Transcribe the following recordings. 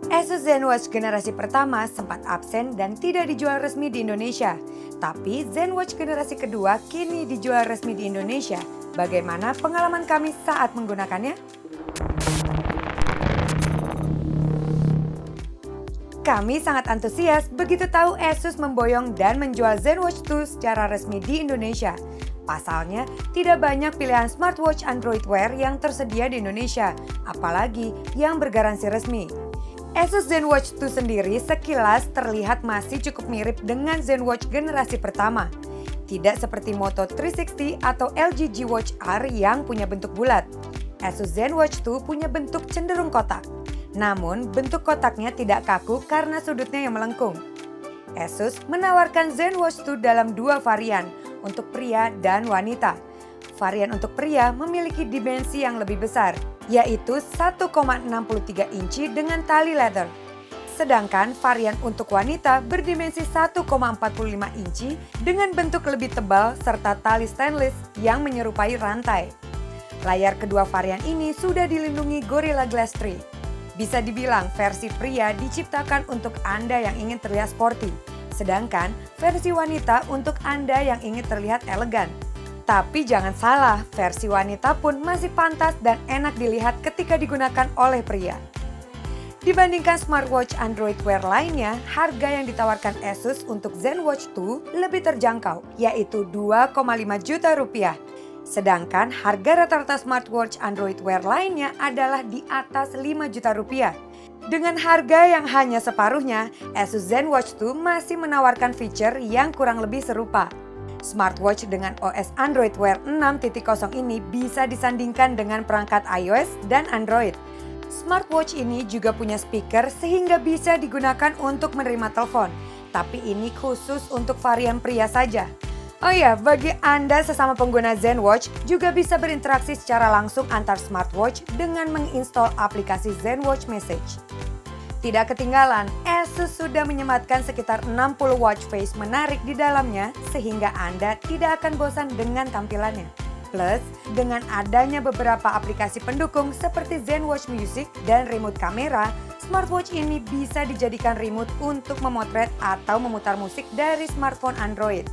Asus ZenWatch generasi pertama sempat absen dan tidak dijual resmi di Indonesia. Tapi ZenWatch generasi kedua kini dijual resmi di Indonesia. Bagaimana pengalaman kami saat menggunakannya? Kami sangat antusias begitu tahu Asus memboyong dan menjual ZenWatch 2 secara resmi di Indonesia. Pasalnya, tidak banyak pilihan smartwatch Android Wear yang tersedia di Indonesia, apalagi yang bergaransi resmi. Asus ZenWatch 2 sendiri sekilas terlihat masih cukup mirip dengan ZenWatch generasi pertama. Tidak seperti Moto 360 atau LG G Watch R yang punya bentuk bulat. Asus ZenWatch 2 punya bentuk cenderung kotak. Namun, bentuk kotaknya tidak kaku karena sudutnya yang melengkung. Asus menawarkan ZenWatch 2 dalam dua varian, untuk pria dan wanita. Varian untuk pria memiliki dimensi yang lebih besar, yaitu 1,63 inci dengan tali leather. Sedangkan varian untuk wanita berdimensi 1,45 inci dengan bentuk lebih tebal serta tali stainless yang menyerupai rantai. Layar kedua varian ini sudah dilindungi Gorilla Glass 3. Bisa dibilang versi pria diciptakan untuk Anda yang ingin terlihat sporty, sedangkan versi wanita untuk Anda yang ingin terlihat elegan. Tapi jangan salah, versi wanita pun masih pantas dan enak dilihat ketika digunakan oleh pria. Dibandingkan smartwatch Android Wear lainnya, harga yang ditawarkan Asus untuk ZenWatch 2 lebih terjangkau, yaitu 2,5 juta rupiah. Sedangkan harga rata-rata smartwatch Android Wear lainnya adalah di atas 5 juta rupiah. Dengan harga yang hanya separuhnya, Asus ZenWatch 2 masih menawarkan fitur yang kurang lebih serupa. Smartwatch dengan OS Android Wear 6.0 ini bisa disandingkan dengan perangkat iOS dan Android. Smartwatch ini juga punya speaker sehingga bisa digunakan untuk menerima telepon. Tapi ini khusus untuk varian pria saja. Oh ya, bagi Anda sesama pengguna ZenWatch juga bisa berinteraksi secara langsung antar smartwatch dengan menginstal aplikasi ZenWatch Message. Tidak ketinggalan, Asus sudah menyematkan sekitar 60 watch face menarik di dalamnya sehingga Anda tidak akan bosan dengan tampilannya. Plus, dengan adanya beberapa aplikasi pendukung seperti ZenWatch Music dan remote kamera, smartwatch ini bisa dijadikan remote untuk memotret atau memutar musik dari smartphone Android.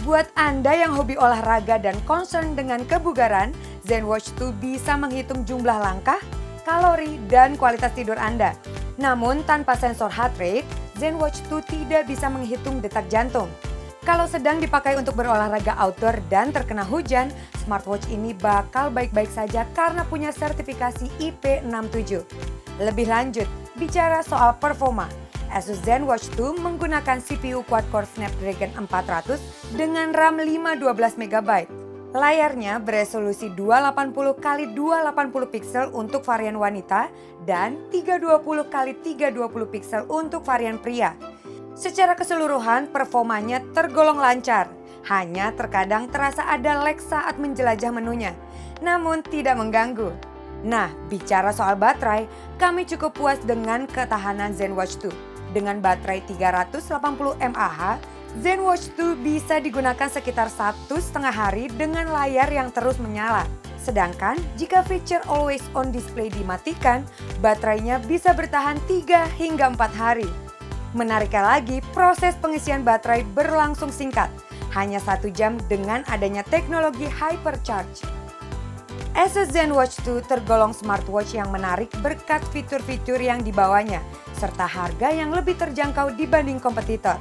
Buat Anda yang hobi olahraga dan concern dengan kebugaran, ZenWatch 2 bisa menghitung jumlah langkah, kalori, dan kualitas tidur Anda. Namun tanpa sensor heart rate, ZenWatch 2 tidak bisa menghitung detak jantung. Kalau sedang dipakai untuk berolahraga outdoor dan terkena hujan, smartwatch ini bakal baik-baik saja karena punya sertifikasi IP67. Lebih lanjut, bicara soal performa, Asus ZenWatch 2 menggunakan CPU quad-core Snapdragon 400 dengan RAM 512 MB. Layarnya beresolusi 280x280 pixel untuk varian wanita dan 320x320 pixel untuk varian pria. Secara keseluruhan performanya tergolong lancar, hanya terkadang terasa ada lag saat menjelajah menunya, namun tidak mengganggu. Nah, bicara soal baterai, kami cukup puas dengan ketahanan ZenWatch 2. Dengan baterai 380 mAh, ZenWatch 2 bisa digunakan sekitar 1,5 hari dengan layar yang terus menyala. Sedangkan jika fitur Always On Display dimatikan, baterainya bisa bertahan 3 hingga 4 hari. Menariknya lagi, proses pengisian baterai berlangsung singkat, hanya 1 jam dengan adanya teknologi Hypercharge. Asus ZenWatch 2 tergolong smartwatch yang menarik berkat fitur-fitur yang dibawanya, serta harga yang lebih terjangkau dibanding kompetitor.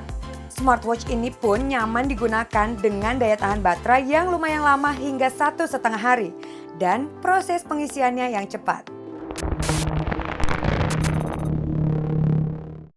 Smartwatch ini pun nyaman digunakan dengan daya tahan baterai yang lumayan lama hingga 1,5 hari dan proses pengisiannya yang cepat.